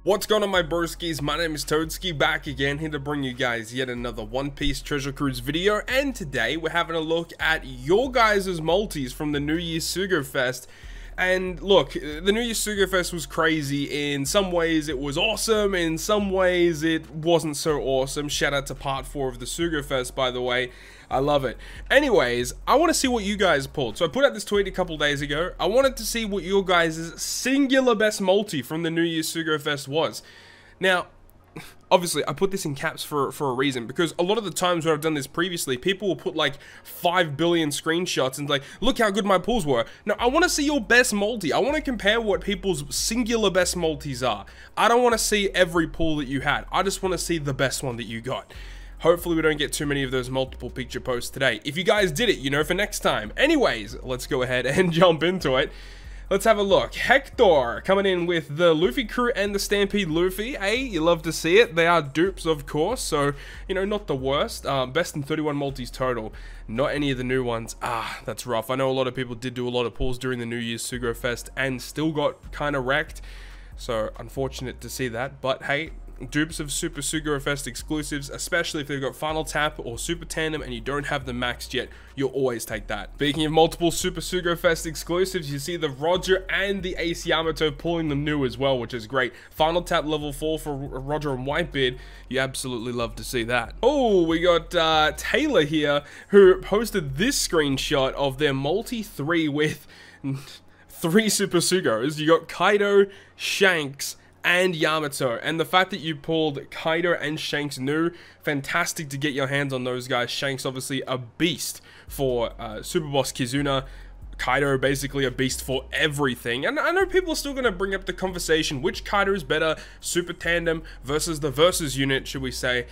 What's going on, my broskiis? My name is Toadskii, back again, here to bring you guys yet another One Piece Treasure Cruise video. And today we're having a look at your guys' multis from the New Year's Sugo Fest. And look, the New Year's Sugo Fest was crazy. In some ways it was awesome, in some ways it wasn't so awesome. Shout out to part 4 of the Sugo Fest, by the way. I love it. Anyways, I want to see what you guys pulled. So I put out this tweet a couple days ago. I wanted to see what your guys' singular best multi from the New Year's Sugo Fest was. Now, obviously, I put this in caps for a reason, because a lot of the times when I've done this previously, people will put like 5 billion screenshots and like, look how good my pulls were. Now, I want to see your best multi. I want to compare what people's singular best multis are. I don't want to see every pull that you had. I just want to see the best one that you got. Hopefully we don't get too many of those multiple picture posts today. If you guys did it, you know, for next time. Anyways, let's go ahead and jump into it. Let's have a look. Hector coming in with the Luffy crew and the Stampede Luffy. Hey, you love to see it. They are dupes, of course, so, you know, not the worst. Best in 31 multis total. Not any of the new ones. Ah, that's rough. I know a lot of people did do a lot of pulls during the New Year's Sugo Fest and still got kind of wrecked. So, unfortunate to see that, but hey, dupes of Super Sugo Fest exclusives, especially if they've got Final Tap or Super Tandem and you don't have them maxed yet, you'll always take that. Speaking of multiple Super Sugo Fest exclusives, you see the Roger and the Ace Yamato pulling them new as well, which is great. Final Tap level 4 for Roger and Whitebeard, you absolutely love to see that. Oh, we got Taylor here, who posted this screenshot of their multi 3 with 3 Super Sugos. You got Kaido, Shanks, and Yamato, and the fact that you pulled Kaido and Shanks new, fantastic to get your hands on those guys. Shanks obviously a beast for Super Boss Kizuna, Kaido basically a beast for everything. And I know people are still going to bring up the conversation, which Kaido is better, Super Tandem versus the Versus unit, should we say.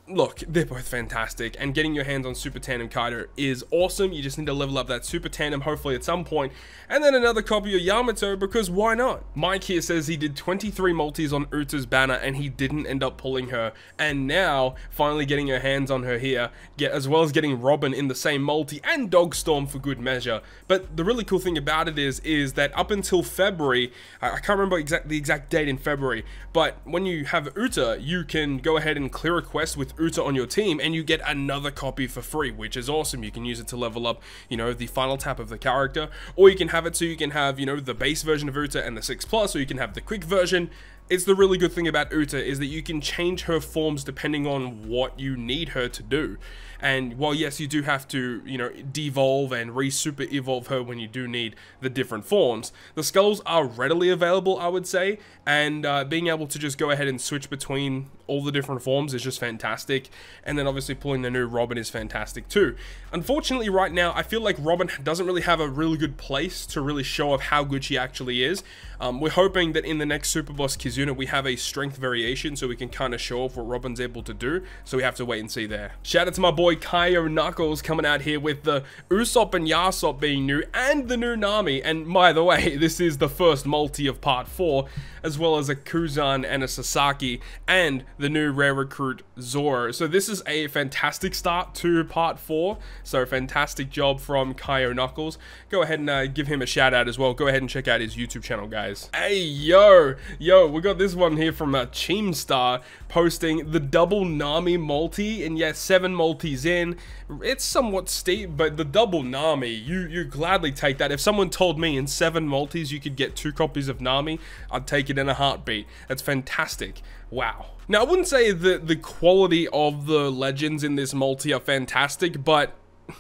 Look, they're both fantastic, and getting your hands on Super Tandem Kaido is awesome. You just need to level up that Super Tandem, hopefully at some point, and then another copy of Yamato, because why not? Mike here says he did 23 multis on Uta's banner, and he didn't end up pulling her, and now, finally getting your hands on her here, as well as getting Robin in the same multi, and Dogstorm for good measure. But the really cool thing about it is that up until February, I can't remember the exact date in February, but when you have Uta, you can go ahead and clear a quest with Uta on your team and you get another copy for free, which is awesome. You can use it to level up, you know, the final tap of the character, or you can have it so you can have, you know, the base version of Uta and the 6+, or you can have the quick version. It's the really good thing about Uta is that you can change her forms depending on what you need her to do. And while yes, you do have to, you know, devolve and re-super evolve her when you do need the different forms, the skulls are readily available, I would say, and being able to just go ahead and switch between all the different forms is just fantastic. And then obviously pulling the new Robin is fantastic too. Unfortunately, right now, I feel like Robin doesn't really have a really good place to really show off how good she actually is. We're hoping that in the next Super Boss Kizuna, we have a strength variation so we can kind of show off what Robin's able to do. So we have to wait and see there. Shout out to my boy Kaio Knuckles coming out here with the Usopp and Yasop being new and the new Nami. And by the way, this is the first multi of part 4, as well as a Kuzan and a Sasaki and the new rare recruit Zoro. So this is a fantastic start to part 4. So fantastic job from Kaio Knuckles. Go ahead and give him a shout out as well. Go ahead and check out his YouTube channel, guys. Hey, yo, we got this one here from Cheemstar posting the double Nami multi, and yes, 7 multis in. It's somewhat steep, but the double Nami, you gladly take that. If someone told me in 7 multis you could get 2 copies of Nami, I'd take it in a heartbeat. That's fantastic. Wow. Now, I wouldn't say that the quality of the legends in this multi are fantastic, but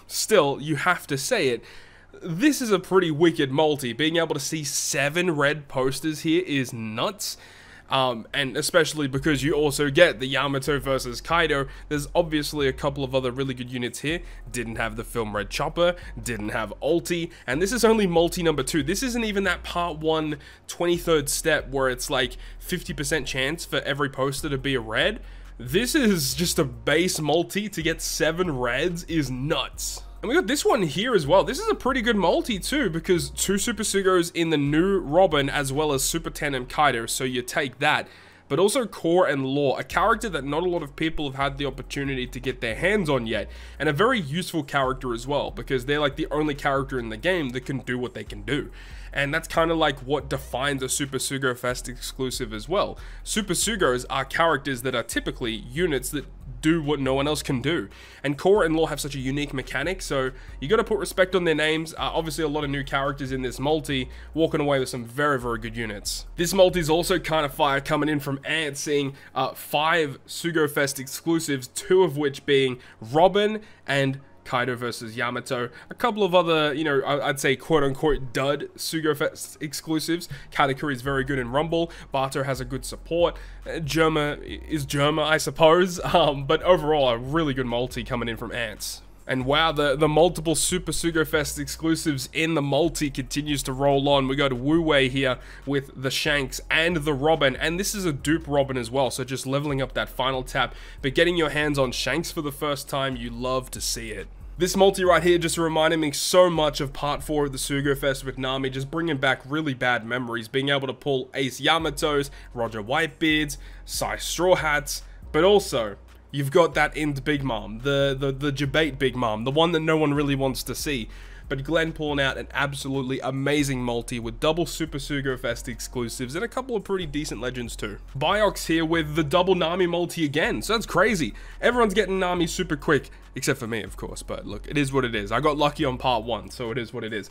still, you have to say it. This is a pretty wicked multi. Being able to see 7 red posters here is nuts. And especially because you also get the Yamato versus Kaido. There's obviously a couple of other really good units here. Didn't have the Film Red Chopper, didn't have ulti, and this is only multi number 2. This isn't even that part 1 23rd step where it's like 50% chance for every poster to be a red. This is just a base multi. To get 7 reds is nuts. And we got this one here as well. This is a pretty good multi too, because 2 Super Sugos in the new Robin as well as Super Tandem Kaido, so you take that. But also Core and Law, a character that not a lot of people have had the opportunity to get their hands on yet, and a very useful character as well, because they're like the only character in the game that can do what they can do. and that's kind of like what defines a Super Sugo Fest exclusive as well. Super Sugos are characters that are typically units that do what no one else can do, and Korra and Law have such a unique mechanic, so you got to put respect on their names. Obviously a lot of new characters in this multi, walking away with some very good units. This multi is also kind of fire, coming in from Ant, seeing 5 Sugo Fest exclusives, 2 of which being Robin and Kaido versus Yamato. A couple of other, you know, I'd say quote-unquote dud Sugo Fest exclusives. Katakuri is very good in Rumble. Bato has a good support. Germa is Germa, I suppose. But overall, a really good multi coming in from Ants. And wow, the multiple Super Sugo Fest exclusives in the multi continues to roll on. We got Wu Wei here with the Shanks and the Robin, and this is a dupe Robin as well, so just leveling up that final tap. But getting your hands on Shanks for the first time, you love to see it. This multi right here just reminded me so much of part 4 of the Sugo Fest with Nami, just bringing back really bad memories, being able to pull Ace Yamatos, Roger Whitebeards, Sai Straw Hats, but also you've got that Ind Big Mom, the Jabate Big Mom, the one that no one really wants to see. But Glenn pulling out an absolutely amazing multi with double Super Sugo Fest exclusives and a couple of pretty decent legends too. Biox here with the double Nami multi again, so that's crazy. Everyone's getting Nami super quick, except for me of course, but look, it is what it is. I got lucky on part 1, so it is what it is.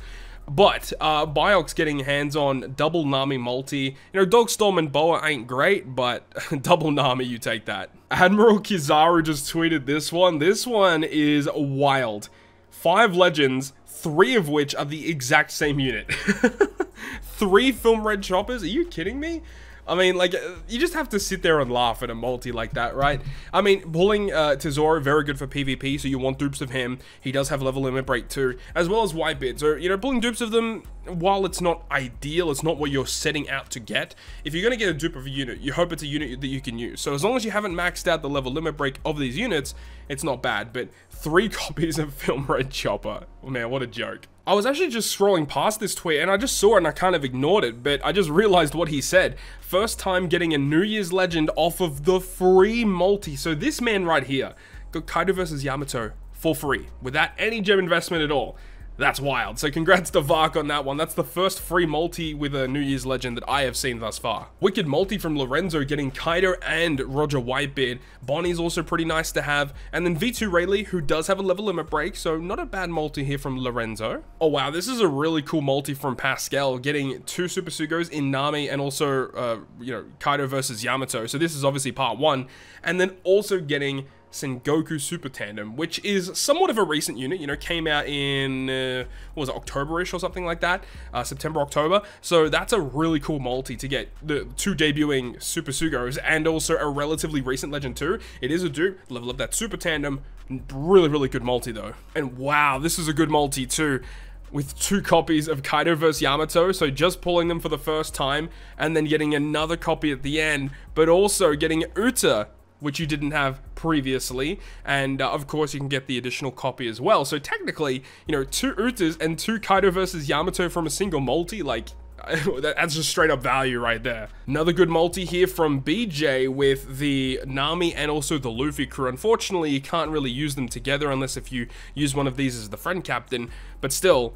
But Biox getting hands on double Nami multi. You know, Dogstorm and Boa ain't great, but double Nami, you take that. Admiral Kizaru just tweeted this one. This one is wild. 5 legends, 3 of which are the exact same unit. 3 film red choppers? Are you kidding me? I mean, like, you just have to sit there and laugh at a multi like that, right? I mean, pulling Tesoro, very good for PvP, so you want dupes of him. He does have level limit break too, as well as Whitebeard. So, you know, pulling dupes of them, while it's not ideal, it's not what you're setting out to get. If you're going to get a dupe of a unit, you hope it's a unit that you can use. So as long as you haven't maxed out the level limit break of these units, it's not bad. But 3 copies of Film Red Chopper. Oh, man, what a joke. I was actually just scrolling past this tweet and I just saw it and I kind of ignored it, but I just realized what he said. First time getting a New Year's Legend off of the free multi. So this man right here got Kaido versus Yamato for free without any gem investment at all. That's wild. So congrats to Vark on that one. That's the first free multi with a New Year's Legend that I have seen thus far. Wicked multi from Lorenzo getting Kaido and Roger Whitebeard. Bonnie's also pretty nice to have. And then V2 Rayleigh, who does have a level limit break, so not a bad multi here from Lorenzo. Oh wow, this is a really cool multi from Pascal, getting 2 Super Sugos in Nami and also, you know, Kaido versus Yamato. So this is obviously part 1. And then also getting Sengoku Super Tandem, which is somewhat of a recent unit, you know, came out in, what was it, October-ish or something like that, September, October, so that's a really cool multi to get the 2 debuting Super Sugos, and also a relatively recent legend too. It is a dupe, level up that Super Tandem, really good multi though. And wow, this is a good multi too, with 2 copies of Kaido vs Yamato, so just pulling them for the first time, and then getting another copy at the end, but also getting Uta, which you didn't have previously, and of course you can get the additional copy as well. So technically, you know, 2 Utas and 2 Kaido versus Yamato from a single multi, like, that's just straight up value right there. Another good multi here from BJ with the Nami and also the Luffy crew. Unfortunately, you can't really use them together unless if you use one of these as the friend captain, but still,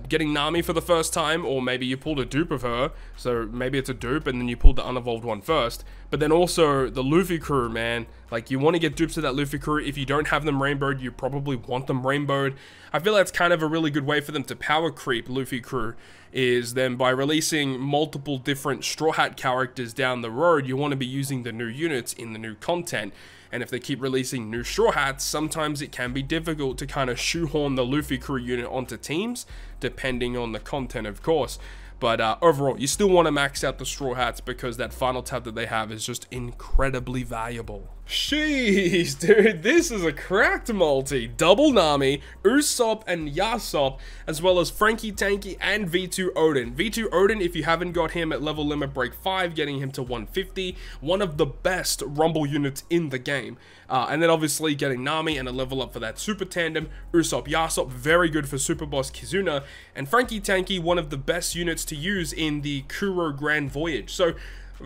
getting Nami for the first time, or maybe you pulled a dupe of her, so maybe it's a dupe and then you pulled the unevolved one first, but then also the Luffy crew, man, like, you want to get dupes of that Luffy crew. If you don't have them rainbowed, you probably want them rainbowed. I feel that's kind of a really good way for them to power creep Luffy crew, is then by releasing multiple different Straw Hat characters down the road, you want to be using the new units in the new content. And if they keep releasing new Straw Hats, sometimes it can be difficult to kind of shoehorn the Luffy crew unit onto teams, depending on the content, of course. But overall, you still want to max out the Straw Hats because that final tab that they have is just incredibly valuable. Jeez, dude, this is a cracked multi. Double Nami, Usopp and Yasop, as well as Frankie Tanky and V2 Odin. V2 Odin, if you haven't got him at level limit break 5, getting him to 150, one of the best Rumble units in the game. And then obviously getting Nami and a level up for that Super Tandem. Usopp, Yasop, very good for Super Boss Kizuna. And Frankie Tanky, one of the best units to use in the Kuro Grand Voyage. So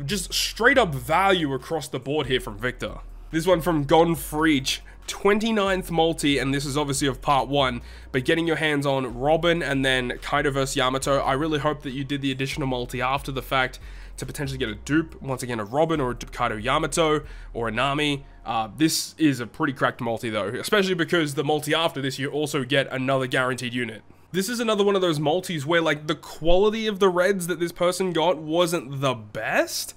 just straight up value across the board here from Victor. This one from Gon Freech. 29th multi, and this is obviously of part 1, but getting your hands on Robin and then Kaido vs Yamato. I really hope that you did the additional multi after the fact to potentially get a dupe, once again a Robin or a Kaido Yamato or a Nami. This is a pretty cracked multi though, especially because the multi after this you also get another guaranteed unit. This is another one of those multis where like the quality of the reds that this person got wasn't the best,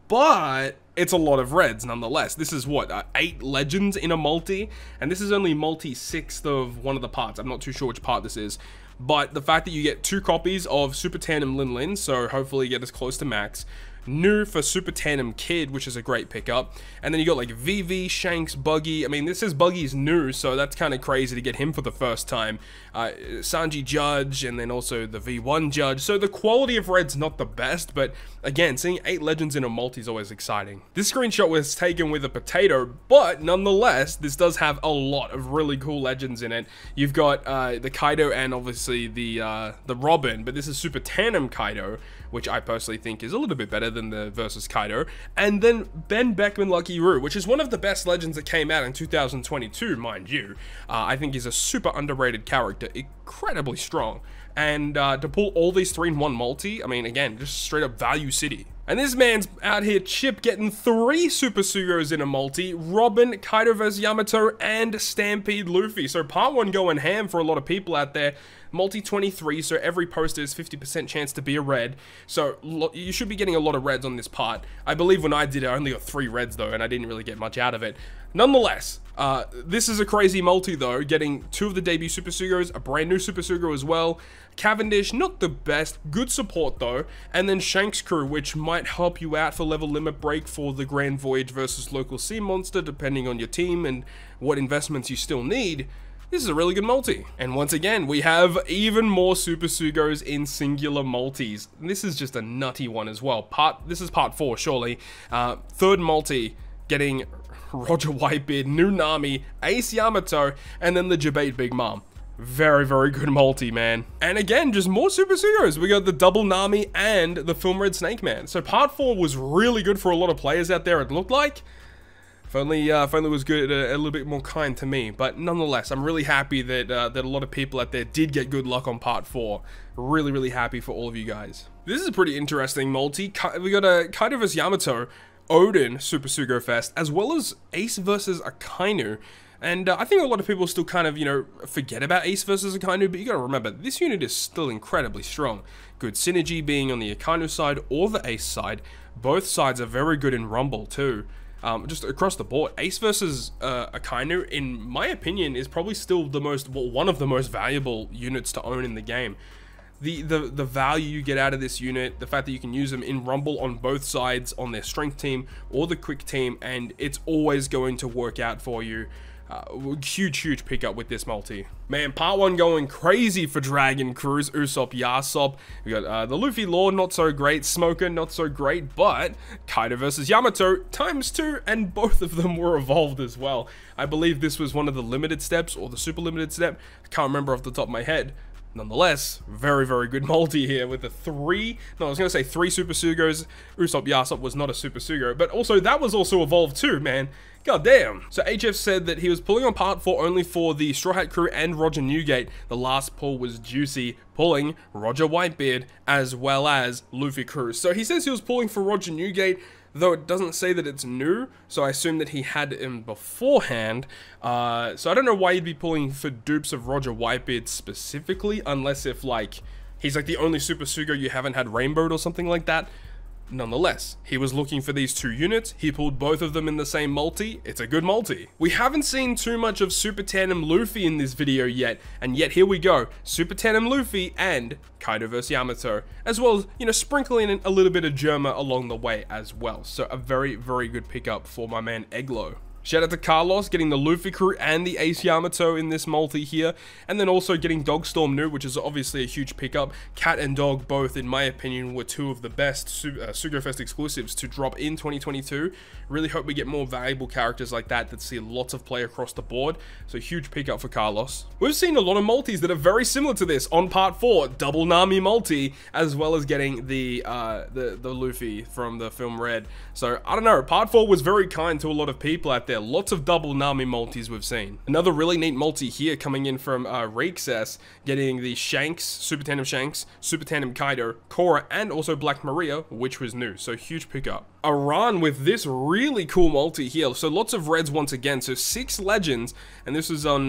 but it's a lot of reds nonetheless. This is what, 8 legends in a multi, and this is only multi 6th of one of the parts. I'm not too sure which part this is, but the fact that you get 2 copies of Super Tandem Lin Lin, so hopefully get as close to max. New for Super Tandem Kid, which is a great pickup. And then you got like VV, Shanks, Buggy. I mean, this is Buggy's new, so that's kind of crazy to get him for the first time. Sanji Judge, and then also the V1 Judge. So the quality of red's not the best, but again, seeing 8 legends in a multi is always exciting. This screenshot was taken with a potato, but nonetheless, this does have a lot of really cool legends in it. You've got the Kaido and obviously the Robin, but this is Super Tandem Kaido, which I personally think is a little bit better than the versus Kaido. And then Ben Beckman Lucky Roo, which is one of the best legends that came out in 2022, mind you. I think he's a super underrated character, incredibly strong. And to pull all these 3-in-1 multi, I mean, again, just straight up value city. And this man's out here, Chip, getting 3 Super Sugos in a multi, Robin, Kaido vs Yamato, and Stampede Luffy. So part 1 going ham for a lot of people out there. Multi 23, so every poster is 50% chance to be a red. So you should be getting a lot of reds on this part. I believe when I did it, I only got 3 reds though, and I didn't really get much out of it. Nonetheless, this is a crazy multi though, getting 2 of the debut Super Sugos, a brand new Super Sugo as well. Cavendish, not the best, good support though, and then Shanks Crew, which might help you out for level limit break for the Grand Voyage versus local sea monster, depending on your team and what investments you still need. This is a really good multi. And once again, we have even more Super Sugos in singular multis. This is just a nutty one as well. This is part 4, surely. 3rd multi, getting Roger Whitebeard, new Nami, Ace Yamato, and then the Jabate Big Mom. Very, very good multi, man. And again, just more Super Sugos. We got the double Nami and the Film Red Snake Man. So part 4 was really good for a lot of players out there, it looked like. If only it was good, a little bit more kind to me. But nonetheless, I'm really happy that that a lot of people out there did get good luck on part 4. Really, really happy for all of you guys. This is a pretty interesting multi. We got a Kaido vs Yamato, Odin Super Sugo Fest, as well as Ace versus Akainu. And I think a lot of people still kind of, you know, forget about Ace versus Akainu, but you gotta remember, this unit is still incredibly strong. Good synergy being on the Akainu side or the Ace side. Both sides are very good in Rumble too. Just across the board, Ace versus Akainu, in my opinion, is probably still the one of the most valuable units to own in the game. The value you get out of this unit, the fact that you can use them in Rumble on both sides, on their strength team or the quick team, and it's always going to work out for you. Huge pickup with this multi. Man, part 1 going crazy for Dragon Cruise, Usopp, Yasop. We got the Luffy Lord, not so great, Smoker, not so great, but Kaido versus Yamato ×2, and both of them were evolved as well. I believe this was one of the limited steps, or the super limited step. I can't remember off the top of my head. Nonetheless, very, very good multi here with the 3 Super Sugos. Usopp Yasop was not a Super Sugo, but also that was also evolved too, man. God damn. So HF said that he was pulling on part 4 only for the Straw Hat Crew and Roger Newgate. The last pull was juicy, pulling Roger Whitebeard as well as Luffy Crew. So he says he was pulling for Roger Newgate, though it doesn't say that it's new, so I assume that he had him beforehand. So I don't know why he'd be pulling for dupes of Roger Whitebeard specifically, unless if, like, he's like the only Super Sugo you haven't had rainbowed or something like that. Nonetheless, he was looking for these 2 units, he pulled both of them in the same multi. It's a good multi. We haven't seen too much of Super Tandem Luffy in this video yet, and yet here we go, Super Tandem Luffy and Kaido vs Yamato, as well as, you know, sprinkling in a little bit of Germa along the way as well. So a very, very good pickup for my man Eglo. Shout out to Carlos getting the Luffy Crew and the Ace Yamato in this multi here, and then also getting Dogstorm new, which is obviously a huge pickup. Cat and Dog both, in my opinion, were 2 of the best SugoFest exclusives to drop in 2022. Really hope we get more valuable characters like that see lots of play across the board. So huge pickup for Carlos. We've seen a lot of multis that are very similar to this on part 4, double Nami multi, as well as getting the Luffy from the film Red. So I don't know, part 4 was very kind to a lot of people out there. there. Lots of double Nami multis we've seen. Another really neat multi here coming in from Ericv, getting the Shanks, Super Tandem Shanks, Super Tandem Kaido, Korra, and also Black Maria, which was new. So huge pickup. Iran with this really cool multi here. So lots of reds once again. So 6 legends, and this is on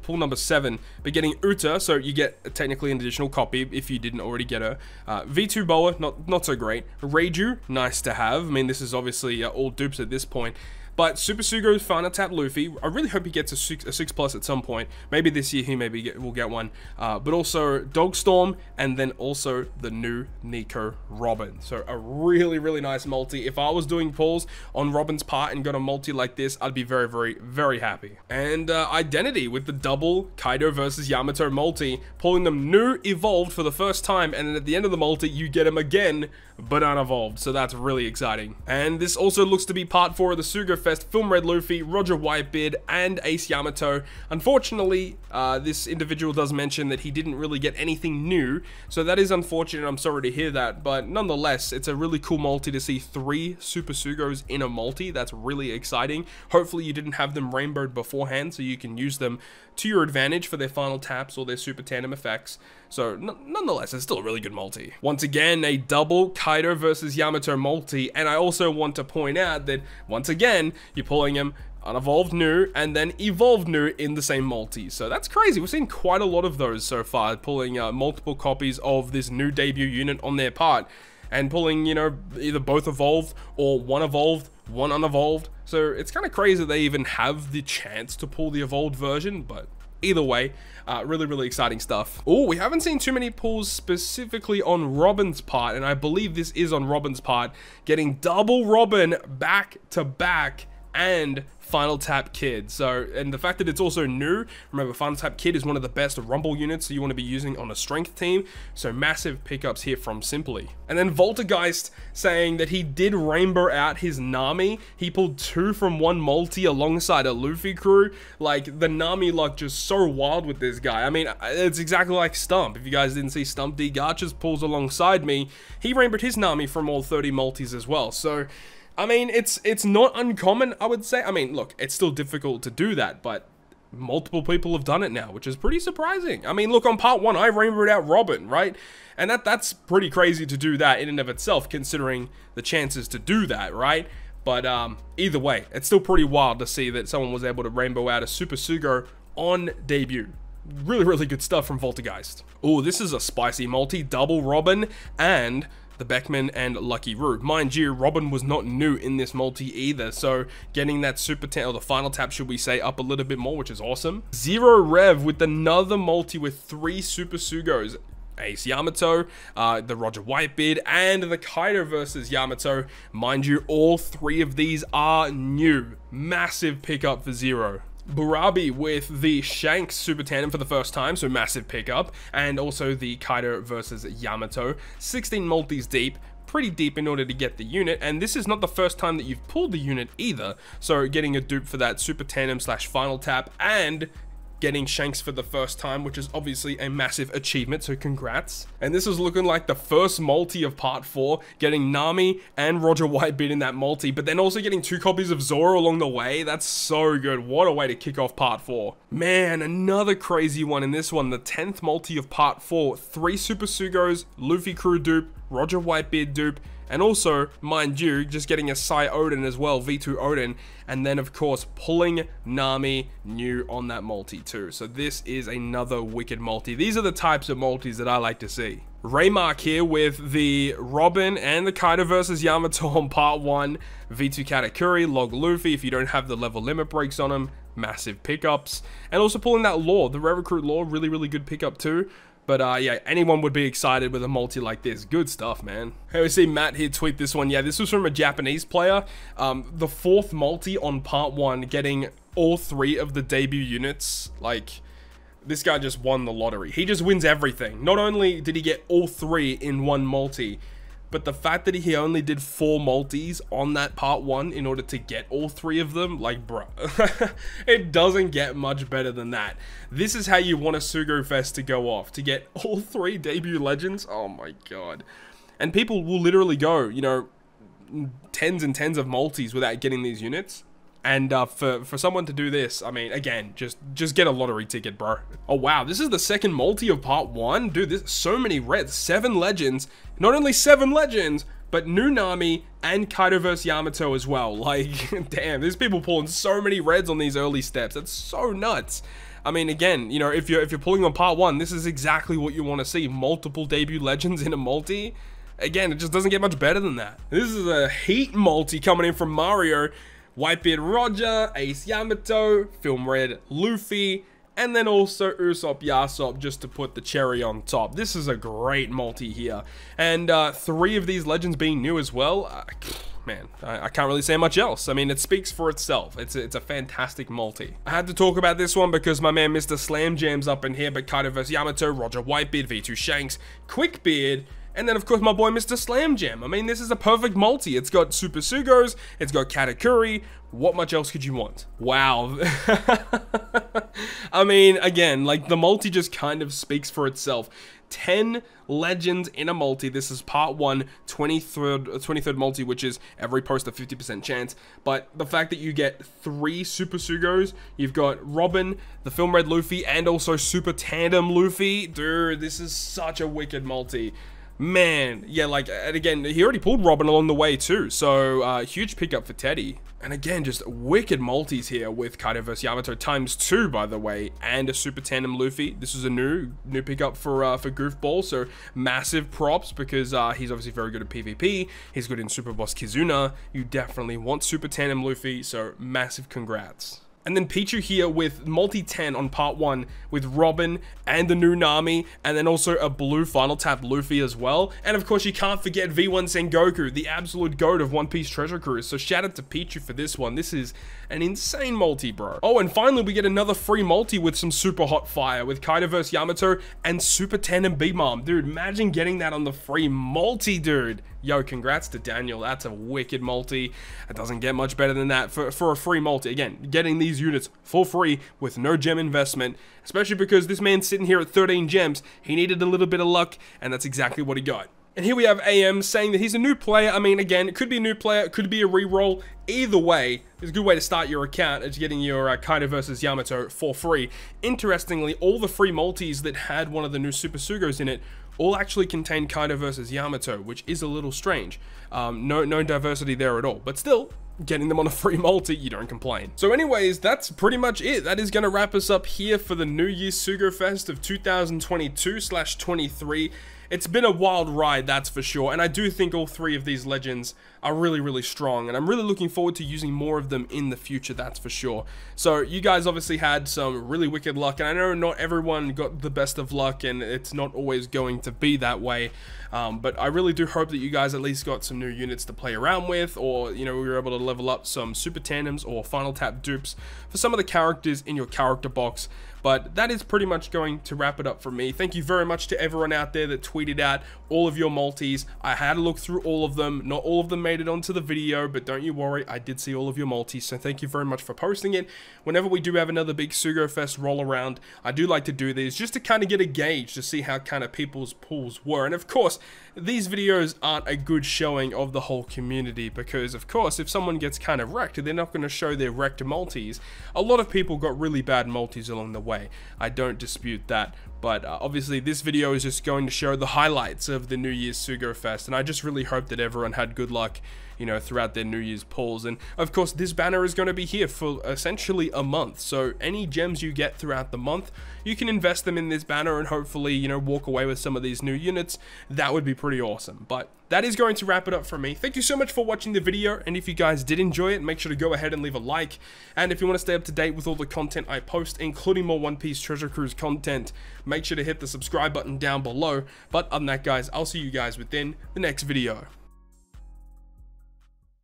pool number 7. But getting Uta, so you get technically an additional copy if you didn't already get her. V2 Boa, not so great. Reiju, nice to have. I mean, this is obviously all dupes at this point. But Super Sugo's Final Tap Luffy, I really hope he gets a 6+ at some point. Maybe this year he will get one. But also Dogstorm, and then also the new Nico Robin. So a really, really nice multi. If I was doing pulls on Robin's part and got a multi like this, I'd be very, very, very happy. And Identity with the double Kaido versus Yamato multi, pulling them new evolved for the first time, and then at the end of the multi, you get him again, but unevolved. So that's really exciting. And this also looks to be part 4 of the Sugo Fest, Film Red Luffy, Roger Whitebeard, and Ace Yamato. Unfortunately, this individual does mention that he didn't really get anything new, so that is unfortunate. I'm sorry to hear that, but nonetheless, it's a really cool multi to see 3 Super Sugos in a multi. That's really exciting. Hopefully you didn't have them rainbowed beforehand, so you can use them to your advantage for their final taps or their super tandem effects. So nonetheless, it's still a really good multi. Once again, a double Kaido versus Yamato multi, and I also want to point out that once again, you're pulling him unevolved new and then evolved new in the same multi. So that's crazy. We've seen quite a lot of those so far, pulling multiple copies of this new debut unit on their part, and pulling, you know, either both evolved or one evolved, one unevolved. So it's kind of crazy that they even have the chance to pull the evolved version, but either way, really, really exciting stuff. Oh, we haven't seen too many pulls specifically on Robin's part, and I believe this is on Robin's part, getting double Robin back to back and Final Tap Kid. So, and the fact that it's also new, remember Final Tap Kid is one of the best Rumble units that you want to be using on a strength team, so massive pickups here from Simply. And then Voltergeist saying that he did rainbow out his Nami. He pulled 2 from one multi alongside a Luffy crew. Like, the Nami luck just so wild with this guy. I mean, it's exactly like Stump. If you guys didn't see Stump D Garch's pulls alongside me, he rainbowed his Nami from all 30 multis as well. So I mean, it's not uncommon, I would say. I mean, look, it's still difficult to do that, but multiple people have done it now, which is pretty surprising. I mean, look, on part 1, I rainbowed out Robin, right? And that's pretty crazy to do that in and of itself, considering the chances to do that, right? But either way, it's still pretty wild to see that someone was able to rainbow out a Super Sugo on debut. Really, really good stuff from Voltergeist. Oh, this is a spicy multi, double Robin and the Beckman and Lucky Roo. Mind you, Robin was not new in this multi either, so getting that super tap, or the final tap should we say, up a little bit more, which is awesome. Zero Rev with another multi with 3 Super Sugos. Ace Yamato, the Roger Whitebeard, and the Kaido versus Yamato. Mind you, all 3 of these are new. Massive pickup for Zero. Burabi with the Shanks Super Tandem for the first time, so massive pickup, and also the Kaido versus Yamato. 16 multis deep, pretty deep in order to get the unit, and this is not the first time that you've pulled the unit either, so getting a dupe for that Super Tandem / Final Tap, and getting Shanks for the first time, which is obviously a massive achievement, so congrats. And this is looking like the first multi of part 4, getting Nami and Roger Whitebeard in that multi, but then also getting 2 copies of Zoro along the way. That's so good. What a way to kick off part 4. Man, another crazy one in this one, the 10th multi of part 4, 3 Super Sugos, Luffy crew dupe, Roger Whitebeard dupe, and also, mind you, just getting a Sai Odin as well, V2 Odin, and then of course pulling Nami new on that multi too. So this is another wicked multi. These are the types of multis that I like to see. Raymark here with the Robin and the Kaido versus Yamato on part 1, V2 Katakuri, Log Luffy if you don't have the level limit breaks on them, massive pickups, and also pulling that Law, the Rare Recruit Law, really, really good pickup too. But yeah, anyone would be excited with a multi like this. Good stuff, man. Hey, we see Matt here tweet this one. Yeah, this was from a Japanese player. The 4th multi on part 1, getting all 3 of the debut units. Like, this guy just won the lottery. He just wins everything. Not only did he get all 3 in one multi, but the fact that he only did 4 multis on that part 1 in order to get all 3 of them, like, bro, it doesn't get much better than that. This is how you want a Sugo Fest to go off, to get all 3 debut legends. Oh my god. And people will literally go, you know, tens and tens of multis without getting these units. And for someone to do this, I mean, again, just get a lottery ticket, bro. Oh wow, this is the second multi of part 1. Dude, there's so many reds. 7 legends. Not only 7 legends, but new Nami and Kaido vs Yamato as well. Like, damn, there's people pulling so many reds on these early steps. That's so nuts. I mean, again, you know, if you're pulling on part 1, this is exactly what you want to see. Multiple debut legends in a multi. Again, it just doesn't get much better than that. This is a heat multi coming in from Mario. Whitebeard Roger, Ace Yamato, Film Red Luffy, and then also Usopp Yasop just to put the cherry on top. This is a great multi here. And 3 of these legends being new as well. Man, I can't really say much else. I mean, it speaks for itself. It's a fantastic multi. I had to talk about this one because my man Mr. Slam Jam's up in here, but Kaido vs Yamato, Roger Whitebeard, V2 Shanks, Quickbeard, and then of course my boy Mr. Slam Jam. I mean, this is a perfect multi. It's got Super Sugos, it's got Katakuri. What much else could you want? Wow. I mean, again, like the multi just kind of speaks for itself. 10 legends in a multi. This is part 1, 23rd multi, which is every post a 50% chance. But the fact that you get 3 Super Sugos, you've got Robin, the Film Red Luffy, and also Super Tandem Luffy. Dude, this is such a wicked multi. Man, yeah, like, and again, he already pulled Robin along the way too, so huge pickup for Teddy. And again, just wicked multis here with Kaido vs Yamato ×2, by the way, and a Super Tandem Luffy. This is a new pickup for Goofball, so massive props because he's obviously very good at PvP. He's good in Super Boss Kizuna. You definitely want Super Tandem Luffy, so massive congrats. And then Pichu here with multi-10 on part 1 with Robin and the new Nami, and then also a blue final tap Luffy as well. And of course, you can't forget V1 Sengoku, the absolute goat of One Piece Treasure Cruise. So shout out to Pichu for this one. This is an insane multi, bro. Oh, and finally, we get another free multi with some super hot fire with Kaido vs Yamato and Super Tandem B-Mom. Dude, imagine getting that on the free multi, dude. Yo, congrats to Daniel. That's a wicked multi. It doesn't get much better than that for a free multi. Again, getting these units for free with no gem investment, especially because this man's sitting here at 13 gems. He needed a little bit of luck, and that's exactly what he got. And here we have AM saying that he's a new player. I mean, again, it could be a new player, it could be a reroll. Either way, it's a good way to start your account. It's getting your Kaido vs Yamato for free. Interestingly, all the free multis that had one of the new Super Sugos in it all actually contain Kaido vs Yamato, which is a little strange. No diversity there at all, but still, getting them on a free multi, you don't complain. So anyways, that's pretty much it. That is going to wrap us up here for the New Year's Sugo Fest of 2022/23. It's been a wild ride, that's for sure, and I do think all 3 of these legends are really, really strong, and I'm really looking forward to using more of them in the future, that's for sure. So you guys obviously had some really wicked luck, and I know not everyone got the best of luck, and it's not always going to be that way, but I really do hope that you guys at least got some new units to play around with, or, you know, we were able to level up some Super Tandems or Final Tap dupes for some of the characters in your character box. But that is pretty much going to wrap it up for me. Thank you very much to everyone out there that tweeted out all of your multis. I had a look through all of them. Not all of them made it onto the video, but don't you worry, I did see all of your multis. So thank you very much for posting it. Whenever we do have another big Sugo Fest roll around, I do like to do these just to kind of get a gauge to see how kind of people's pulls were. And of course, these videos aren't a good showing of the whole community because, of course, if someone gets kind of wrecked, they're not going to show their wrecked multis. A lot of people got really bad multis along the way. I don't dispute that, but obviously this video is just going to show the highlights of the New Year's Sugo Fest, and I just really hope that everyone had good luck, you know, throughout their New Year's pulls. And of course, this banner is going to be here for essentially a month, so any gems you get throughout the month, you can invest them in this banner and hopefully, you know, walk away with some of these new units. That would be pretty awesome. But that is going to wrap it up for me. Thank you so much for watching the video, and if you guys did enjoy it, make sure to go ahead and leave a like. And if you want to stay up to date with all the content I post, including more One Piece Treasure Cruise content, make sure to hit the subscribe button down below. But other than that, guys, I'll see you guys within the next video.